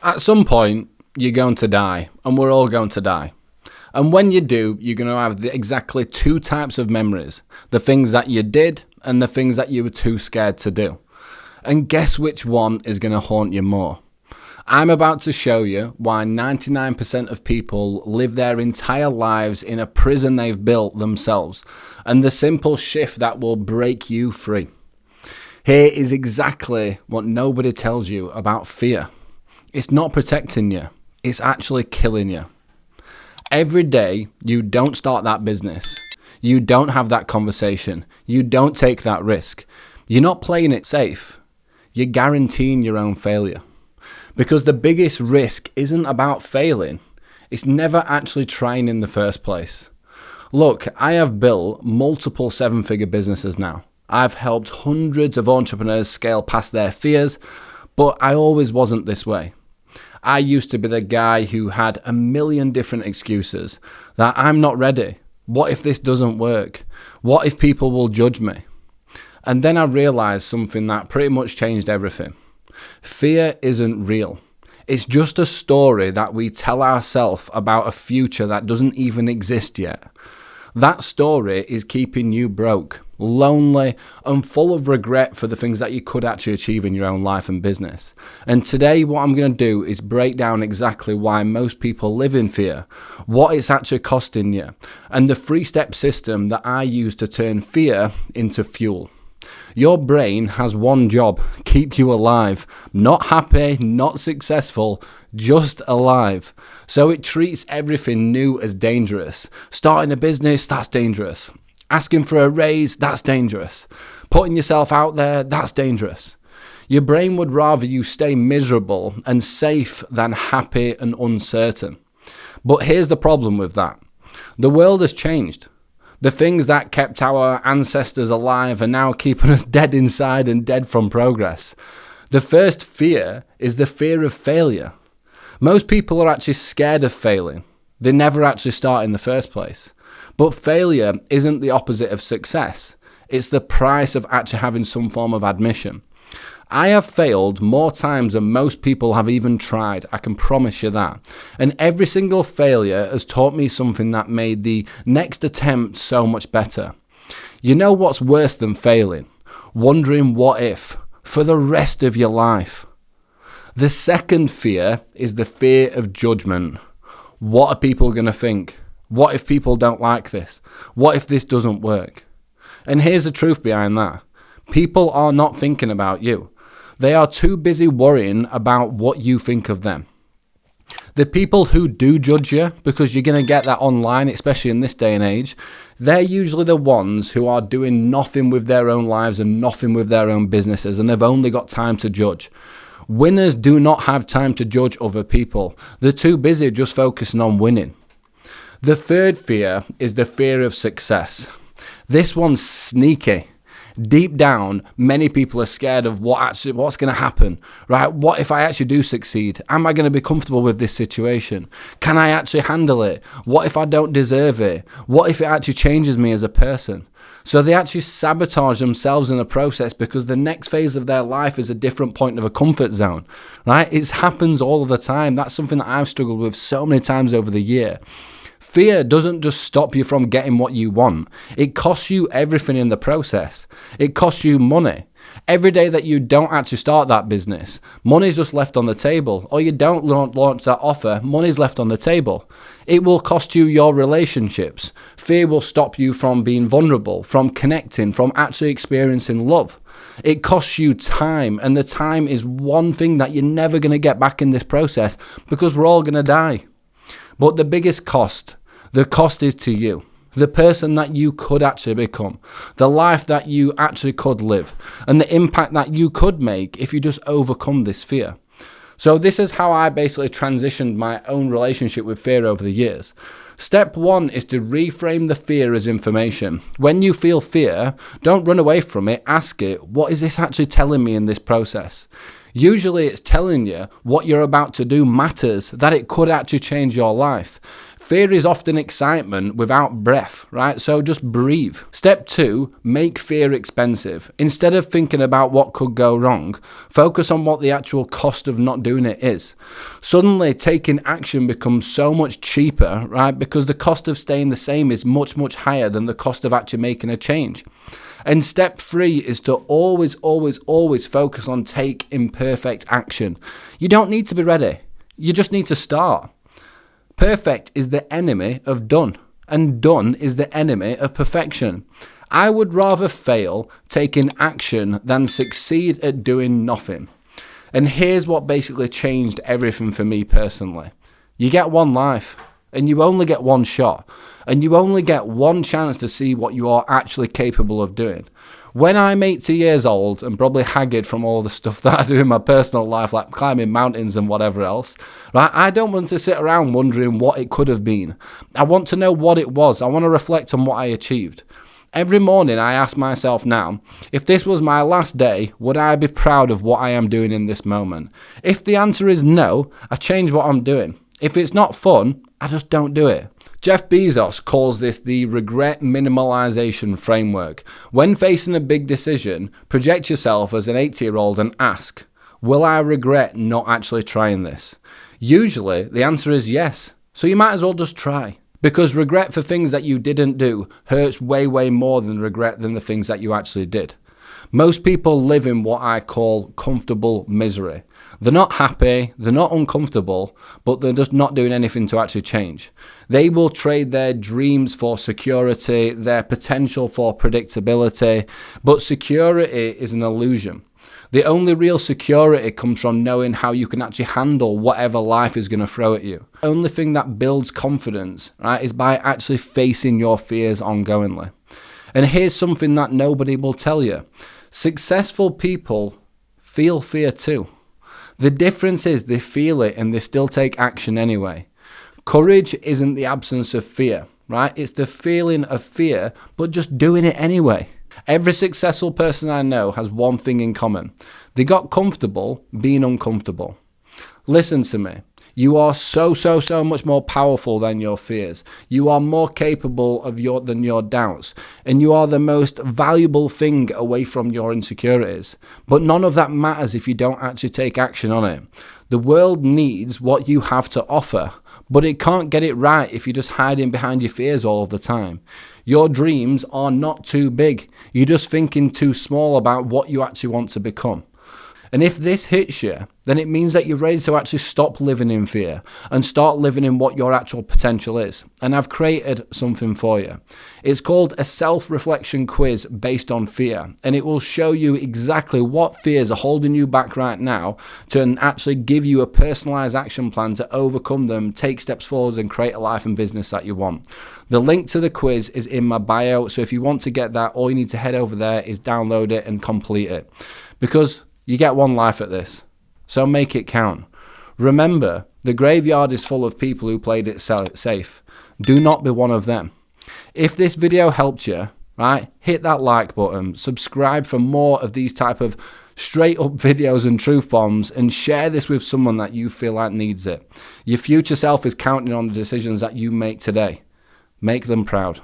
At some point, you're going to die, and we're all going to die. And when you do, you're going to have exactly two types of memories. The things that you did and the things that you were too scared to do. And guess which one is going to haunt you more? I'm about to show you why 99% of people live their entire lives in a prison they've built themselves, and the simple shift that will break you free. Here is exactly what nobody tells you about fear. It's not protecting you, it's actually killing you. Every day you don't start that business, you don't have that conversation, you don't take that risk, you're not playing it safe, you're guaranteeing your own failure. Because the biggest risk isn't about failing, it's never actually trying in the first place. Look, I have built multiple seven-figure businesses now. I've helped hundreds of entrepreneurs scale past their fears, but I always wasn't this way. I used to be the guy who had a million different excuses that I'm not ready. What if this doesn't work? What if people will judge me? And then I realized something that pretty much changed everything. Fear isn't real. It's just a story that we tell ourselves about a future that doesn't even exist yet. That story is keeping you broke, lonely, and full of regret for the things that you could actually achieve in your own life and business. And today what I'm going to do is break down exactly why most people live in fear, what it's actually costing you, and the 3-step system that I use to turn fear into fuel. Your brain has one job: keep you alive. Not happy, not successful, just alive. So it treats everything new as dangerous. Starting a business, that's dangerous. Asking for a raise, that's dangerous. Putting yourself out there, that's dangerous. Your brain would rather you stay miserable and safe than happy and uncertain. But here's the problem with that. The world has changed. The things that kept our ancestors alive are now keeping us dead inside and dead from progress. The first fear is the fear of failure. Most people are actually scared of failing. They never actually start in the first place. But failure isn't the opposite of success. It's the price of actually having some form of admission. I have failed more times than most people have even tried, I can promise you that. And every single failure has taught me something that made the next attempt so much better. You know what's worse than failing? Wondering what if, for the rest of your life. The second fear is the fear of judgment. What are people going to think? What if people don't like this? What if this doesn't work? And here's the truth behind that. People are not thinking about you. They are too busy worrying about what you think of them. The people who do judge you, because you're going to get that online, especially in this day and age, they're usually the ones who are doing nothing with their own lives and nothing with their own businesses, and they've only got time to judge. Winners do not have time to judge other people. They're too busy just focusing on winning. The third fear is the fear of success. This one's sneaky. Deep down, many people are scared of what's going to happen, right? What if I actually do succeed? Am I going to be comfortable with this situation? Can I actually handle it? What if I don't deserve it? What if it actually changes me as a person? So they actually sabotage themselves in the process because the next phase of their life is a different point of a comfort zone, right? It happens all of the time. That's something that I've struggled with so many times over the year. Fear doesn't just stop you from getting what you want. It costs you everything in the process. It costs you money. Every day that you don't actually start that business, money's just left on the table. Or you don't launch that offer, money's left on the table. It will cost you your relationships. Fear will stop you from being vulnerable, from connecting, from actually experiencing love. It costs you time, and the time is one thing that you're never going to get back in this process because we're all going to die. But the biggest cost, the cost is to you, the person that you could actually become, the life that you actually could live, and the impact that you could make if you just overcome this fear. So this is how I basically transitioned my own relationship with fear over the years. Step 1 is to reframe the fear as information. When you feel fear, don't run away from it, ask it, what is this actually telling me in this process? Usually it's telling you what you're about to do matters, that it could actually change your life. Fear is often excitement without breath, right? So just breathe. Step 2, make fear expensive. Instead of thinking about what could go wrong, focus on what the actual cost of not doing it is. Suddenly, taking action becomes so much cheaper, right? Because the cost of staying the same is much, much higher than the cost of actually making a change. And step 3 is to always focus on take imperfect action. You don't need to be ready. You just need to start. Perfect is the enemy of done, and done is the enemy of perfection. I would rather fail taking action than succeed at doing nothing. And here's what basically changed everything for me personally. You get one life, and you only get one shot, and you only get one chance to see what you are actually capable of doing. When I'm 80 years old and probably haggard from all the stuff that I do in my personal life, like climbing mountains and whatever else, right? I don't want to sit around wondering what it could have been. I want to know what it was. I want to reflect on what I achieved. Every morning I ask myself now, if this was my last day, would I be proud of what I am doing in this moment? If the answer is no, I change what I'm doing. If it's not fun, I just don't do it. Jeff Bezos calls this the regret minimalization framework. When facing a big decision, project yourself as an 80-year-old and ask, will I regret not actually trying this? Usually, the answer is yes. So you might as well just try. Because regret for things that you didn't do hurts way more than regret than the things that you actually did. Most people live in what I call comfortable misery. They're not happy, they're not uncomfortable, but they're just not doing anything to actually change. They will trade their dreams for security, their potential for predictability, but security is an illusion. The only real security comes from knowing how you can actually handle whatever life is going to throw at you. The only thing that builds confidence, right, is by actually facing your fears ongoingly. And here's something that nobody will tell you. Successful people feel fear too. The difference is they feel it and they still take action anyway. Courage isn't the absence of fear, right? It's the feeling of fear, but just doing it anyway. Every successful person I know has one thing in common. They got comfortable being uncomfortable. Listen to me. You are so much more powerful than your fears. You are more capable than your doubts. And you are the most valuable thing away from your insecurities. But none of that matters if you don't actually take action on it. The world needs what you have to offer, but it can't get it right if you're just hiding behind your fears all of the time. Your dreams are not too big. You're just thinking too small about what you actually want to become. And if this hits you, then it means that you're ready to actually stop living in fear and start living in what your actual potential is. And I've created something for you. It's called a self-reflection quiz based on fear. And it will show you exactly what fears are holding you back right now to actually give you a personalized action plan to overcome them, take steps forward and create a life and business that you want. The link to the quiz is in my bio. So if you want to get that, all you need to head over there is download it and complete it. Because you get one life at this, so make it count. Remember, the graveyard is full of people who played it safe. Do not be one of them. If this video helped you, right, hit that like button, subscribe for more of these type of straight up videos and truth bombs, and share this with someone that you feel like needs it. Your future self is counting on the decisions that you make today. Make them proud.